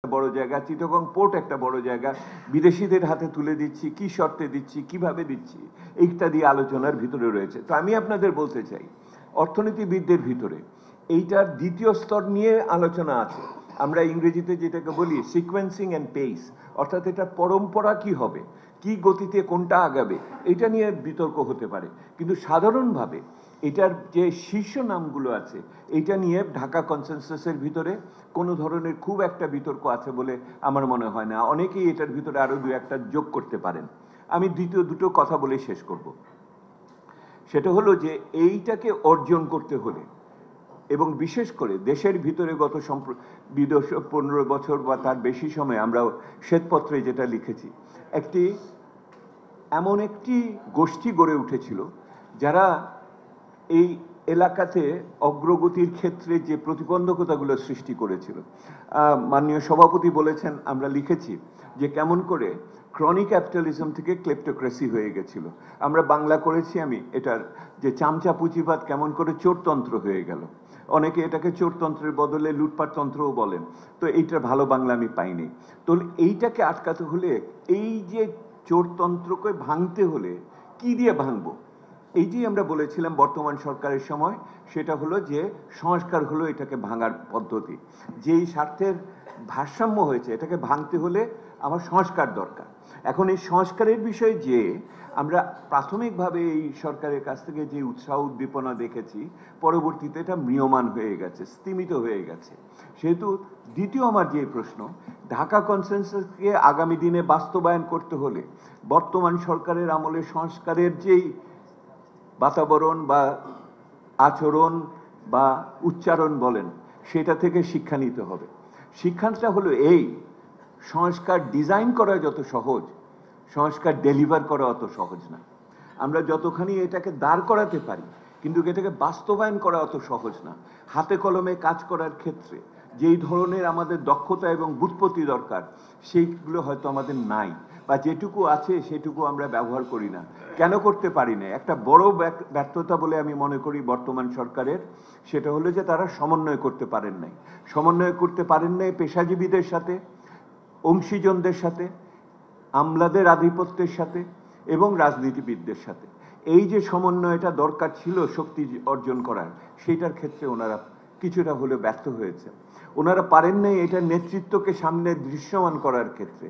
বড় জায়গা, চিটাগং পোর্ট একটা বড় জায়গা, বিদেশিদের হাতে তুলে দিচ্ছি, কি শর্তে দিচ্ছি, কিভাবে দিচ্ছি, ইত্যাদি আলোচনার ভিতরে রয়েছে। তো আমি আপনাদের বলতে চাই, অর্থনীতিবিদদের ভিতরে এইটার দ্বিতীয় স্তর নিয়ে আলোচনা আছে। আমরা ইংরেজিতে যেটাকে বলি সিকোয়েন্সিং অ্যান্ড পেস, অর্থাৎ এটার পরম্পরা কি হবে, কি গতিতে কোনটা আগাবে, এটা নিয়ে বিতর্ক হতে পারে। কিন্তু সাধারণভাবে এটার যে শীর্ষ নামগুলো আছে এটা নিয়ে ঢাকা কনসেনসাসের ভিতরে কোনো ধরনের খুব একটা বিতর্ক আছে বলে আমার মনে হয় না। অনেকেই এটার ভিতরে আরো দু একটা যোগ করতে পারেন। আমি দ্বিতীয় দুটো কথা বলে শেষ করব। সেটা হলো যে এইটাকে অর্জন করতে হলে এবং বিশেষ করে দেশের ভিতরে গত 15 বছর বা তার বেশি সময় আমরা শ্বেতপত্রে যেটা লিখেছি, এমন একটি গোষ্ঠী গড়ে উঠেছিল যারা এই এলাকাতে অগ্রগতির ক্ষেত্রে যে প্রতিবন্ধকতাগুলো সৃষ্টি করেছিল। মাননীয় সভাপতি বলেছেন, আমরা লিখেছি যে কেমন করে ক্রনিক ক্যাপিটালিজম থেকে ক্লেপ্টোক্রেসি হয়ে গেছিল। আমরা বাংলা করেছি আমি এটার যে চামচা পুঁজিবাদ কেমন করে চোরতন্ত্র হয়ে গেল। অনেকে এটাকে চোরতন্ত্রের বদলে লুটপাটতন্ত্রও বলেন, তো এইটার ভালো বাংলা আমি পাইনি। তো এইটাকে আটকাতে হলে, এই যে চোরতন্ত্রকে ভাঙতে হলে কি দিয়ে ভাঙবো, এই যে আমরা বলেছিলাম বর্তমান সরকারের সময়, সেটা হলো যে সংস্কার হলো এটাকে ভাঙার পদ্ধতি। যেই স্বার্থের ভারসাম্য হয়েছে এটাকে ভাঙতে হলে আমার সংস্কার দরকার। এখন এই সংস্কারের বিষয়ে যে আমরা প্রাথমিকভাবে এই সরকারের কাছ থেকে যে উৎসাহ উদ্দীপনা দেখেছি, পরবর্তীতে এটা ম্রিয়মাণ হয়ে গেছে, স্তিমিত হয়ে গেছে। সেহেতু দ্বিতীয় আমার যে প্রশ্ন, ঢাকা কনসেনসাসকে আগামী দিনে বাস্তবায়ন করতে হলে বর্তমান সরকারের আমলে সংস্কারের যেই বাতাবরণ বা আচরণ বা উচ্চারণ বলেন, সেটা থেকে শিক্ষা নিতে হবে। শিক্ষাটা হলো এই, সংস্কার ডিজাইন করা যত সহজ, সংস্কার ডেলিভার করা অত সহজ না। আমরা যতখানি এটাকে দাঁড় করাতে পারি, কিন্তু এটাকে বাস্তবায়ন করা অত সহজ না। হাতে কলমে কাজ করার ক্ষেত্রে যেই ধরনের আমাদের দক্ষতা এবং বুৎপত্তি দরকার, সেইগুলো হয়তো আমাদের নাই, বা যেটুকু আছে সেটুকু আমরা ব্যবহার করি না। কেন করতে পারি না? একটা বড় ব্যর্থতা বলে আমি মনে করি বর্তমান সরকারের, সেটা হলো যে তারা সমন্বয় করতে পারেন নাই। সমন্বয় করতে পারেন নাই পেশাজীবীদের সাথে, অংশীজনদের সাথে, আমলাদের আধিপত্যের সাথে এবং রাজনীতিবিদদের সাথে। এই যে সমন্বয়টা দরকার ছিল শক্তি অর্জন করার, সেটার ক্ষেত্রে ওনারা কিছুটা হলে ব্যর্থ হয়েছে। ওনারা পারেন নাই এটা নেতৃত্বকে সামনে দৃশ্যমান করার ক্ষেত্রে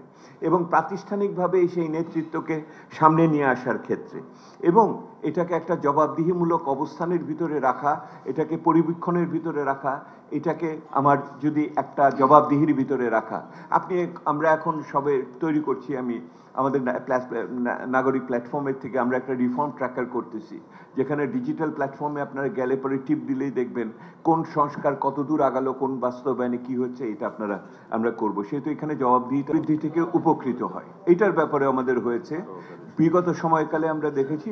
এবং প্রাতিষ্ঠানিকভাবে সেই নেতৃত্বকে সামনে নিয়ে আসার ক্ষেত্রে, এবং এটাকে একটা জবাবদিহিমূলক অবস্থানের ভিতরে রাখা, এটাকে পরিবীক্ষণের ভিতরে রাখা, এটাকে আমার যদি একটা জবাবদিহির ভিতরে রাখা। আমরা এখন সবে তৈরি করছি, আমি আমাদের নাগরিক প্ল্যাটফর্মের থেকে আমরা একটা রিফর্ম ট্র্যাকার করতেছি, যেখানে ডিজিটাল প্ল্যাটফর্মে আপনারা গেলে পরে টিপ দিলেই দেখবেন কোন সংস্কার কতদূর আগালো, কোন বাস্তবায়নে কি হচ্ছে, এটা আমরা করব। সেহেতু এখানে জবাবদিহিতা বৃদ্ধি থেকে উপকৃত হয়, এটার ব্যাপারে আমাদের হয়েছে। বিগত সময়কালে আমরা দেখেছি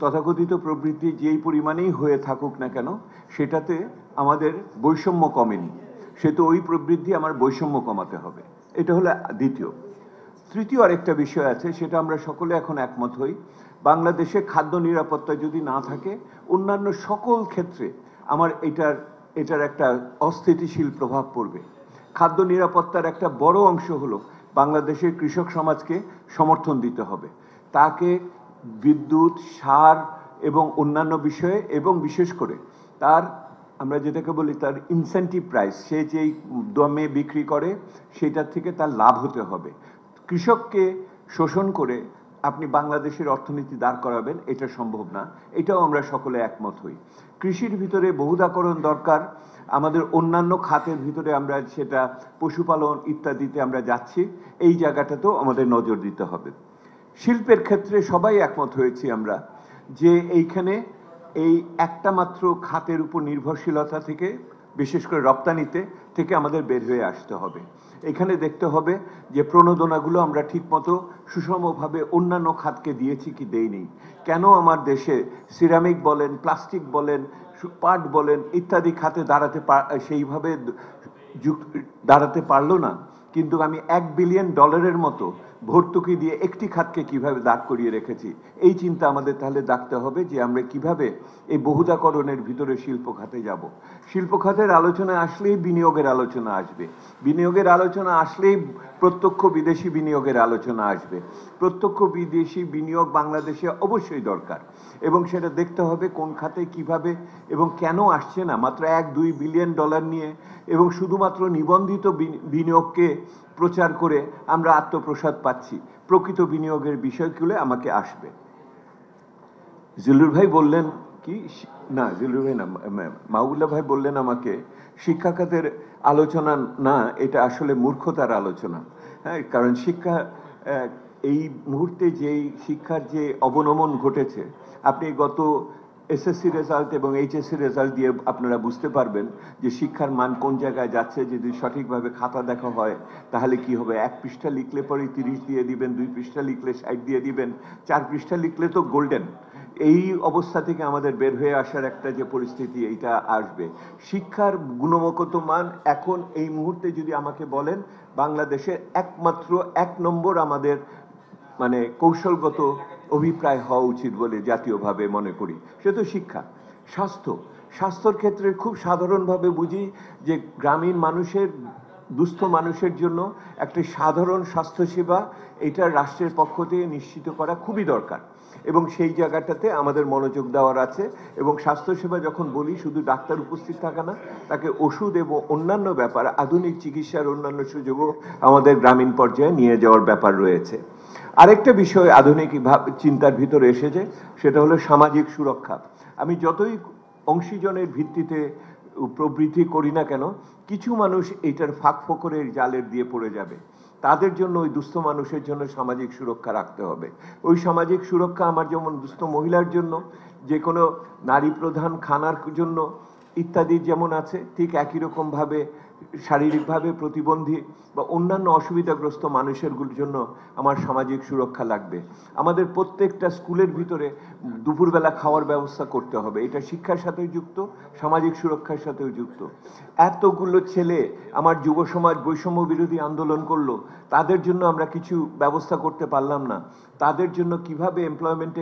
তথাকথিত প্রবৃদ্ধি যেই পরিমাণেই হয়ে থাকুক না কেন, সেটাতে আমাদের বৈষম্য কমেনি। সেহেতু ওই প্রবৃদ্ধি আমার বৈষম্য কমাতে হবে, এটা হলো দ্বিতীয়। তৃতীয় আরেকটা বিষয় আছে, সেটা আমরা সকলে এখন একমত হই, বাংলাদেশে খাদ্য নিরাপত্তা যদি না থাকে, অন্যান্য সকল ক্ষেত্রে আমার এটার একটা অস্থিতিশীল প্রভাব পড়বে। খাদ্য নিরাপত্তার একটা বড় অংশ হলো বাংলাদেশের কৃষক সমাজকে সমর্থন দিতে হবে, তাকে বিদ্যুৎ, সার এবং অন্যান্য বিষয়ে, এবং বিশেষ করে তার, আমরা যেটাকে বলি তার ইনসেন্টিভ প্রাইস, সে যেই দামে বিক্রি করে সেটার থেকে তার লাভ হতে হবে। কৃষককে শোষণ করে আপনি বাংলাদেশের অর্থনীতি দাঁড় করাবেন, এটা সম্ভব না, এটাও আমরা সকলে একমত হই। কৃষির ভিতরে বহুধাকরণ দরকার, আমাদের অন্যান্য খাতের ভিতরে আমরা সেটা পশুপালন ইত্যাদিতে আমরা যাচ্ছি, এই জায়গাটাতেও আমাদের নজর দিতে হবে। শিল্পের ক্ষেত্রে সবাই একমত হয়েছি আমরা যে এইখানে এই একটা মাত্র খাতের উপর নির্ভরশীলতা থেকে, বিশেষ করে রপ্তানিতে থেকে আমাদের বের হয়ে আসতে হবে। এখানে দেখতে হবে যে প্রণোদনাগুলো আমরা ঠিকমতো সুষমভাবে অন্যান্য খাতকে দিয়েছি কি দেইনি। কেন আমার দেশে সিরামিক বলেন, প্লাস্টিক বলেন, পাট বলেন ইত্যাদি খাতে সেইভাবে দাঁড়াতে পারলো না, কিন্তু আমি $1 বিলিয়ন মতো ভর্তুকি দিয়ে একটি খাতকে কিভাবে দাঁড় করিয়ে রেখেছি, এই চিন্তা আমাদের তাহলে রাখতে হবে যে আমরা কিভাবে এই বহুদাকরণের ভিতরে শিল্প খাতে যাব। শিল্প খাতের আলোচনা আসলেই বিনিয়োগের আলোচনা আসবে, বিনিয়োগের আলোচনা আসলেই প্রত্যক্ষ বিদেশি বিনিয়োগের আলোচনা আসবে। প্রত্যক্ষ বিদেশি বিনিয়োগ বাংলাদেশে অবশ্যই দরকার, এবং সেটা দেখতে হবে কোন খাতে কিভাবে এবং কেন আসছে না মাত্র $1-2 বিলিয়ন নিয়ে, এবং শুধুমাত্র নিবন্ধিত বিনিয়োগকে প্রচার করে আমরা আত্মপ্রসাদ পাচ্ছি। প্রকৃত বিনিয়োগের বিষয়গুলো আমাকে আসবে। জিল্লুর ভাই বললেন কি না, জিল্লুর ভাই না, মাহবুবুল্লাহ ভাই বললেন আমাকে শিক্ষা খাতের আলোচনা না, এটা আসলে মূর্খতার আলোচনা। হ্যাঁ, কারণ শিক্ষা এই মুহূর্তে যেই শিক্ষার যে অবনমন ঘটেছে, আপনি গত এসএসসি রেজাল্ট এবং এইচএসসি রেজাল্ট দিয়ে আপনারা বুঝতে পারবেন যে শিক্ষার মান কোন জায়গায় যাচ্ছে। যদি সঠিকভাবে খাতা দেখা হয় তাহলে কি হবে, 1 পৃষ্ঠা লিখলে পরে 30 দিয়ে দিবেন, 2 পৃষ্ঠা লিখলে 60 দিয়ে দিবেন, 4 পৃষ্ঠা লিখলে তো গোল্ডেন। এই অবস্থা থেকে আমাদের বের হয়ে আসার একটা যে পরিস্থিতি, এইটা আসবে। শিক্ষার গুণগত মান এখন এই মুহূর্তে যদি আমাকে বলেন, বাংলাদেশের একমাত্র 1 নম্বর আমাদের মানে কৌশলগত অভিপ্রায় হওয়া উচিত বলে জাতীয়ভাবে মনে করি, সে তো শিক্ষা। স্বাস্থ্যর ক্ষেত্রে খুব সাধারণভাবে বুঝি যে গ্রামীণ মানুষের, দুস্থ মানুষের জন্য একটা সাধারণ স্বাস্থ্যসেবা এটা রাষ্ট্রের পক্ষ থেকে নিশ্চিত করা খুবই দরকার, এবং সেই জায়গাটাতে আমাদের মনোযোগ দেওয়ার আছে। এবং স্বাস্থ্যসেবা যখন বলি, শুধু ডাক্তার উপস্থিত থাকা না, তাকে ওষুধ এবং অন্যান্য ব্যাপার, আধুনিক চিকিৎসার অন্যান্য সুযোগও আমাদের গ্রামীণ পর্যায়ে নিয়ে যাওয়ার ব্যাপার রয়েছে। আরেকটা বিষয় আধুনিক চিন্তার ভিতরে এসেছে, সেটা হলো সামাজিক সুরক্ষা। আমি যতই অংশীজনের ভিত্তিতে প্রবৃদ্ধি করি না কেন, কিছু মানুষ এইটার ফাঁক ফোকরের জালের দিয়ে পড়ে যাবে। তাদের জন্য, ওই দুস্থ মানুষের জন্য সামাজিক সুরক্ষা রাখতে হবে। ওই সামাজিক সুরক্ষা আমার যেমন দুস্থ মহিলার জন্য, যে কোনো নারী প্রধান খানার জন্য ইত্যাদি যেমন আছে, ঠিক একই রকমভাবে শারীরিকভাবে প্রতিবন্ধী বা অন্যান্য অসুবিধাগ্রস্ত মানুষের জন্য আমার সামাজিক সুরক্ষা লাগবে। আমাদের প্রত্যেকটা স্কুলের ভিতরে দুপুরবেলা খাওয়ার ব্যবস্থা করতে হবে, এটা শিক্ষার সাথেও যুক্ত, সামাজিক সুরক্ষার সাথেও যুক্ত। এতগুলো ছেলে আমার যুব সমাজ বৈষম্য বিরোধী আন্দোলন করলো, তাদের জন্য আমরা কিছু ব্যবস্থা করতে পারলাম না। তাদের জন্য কিভাবে এমপ্লয়মেন্ট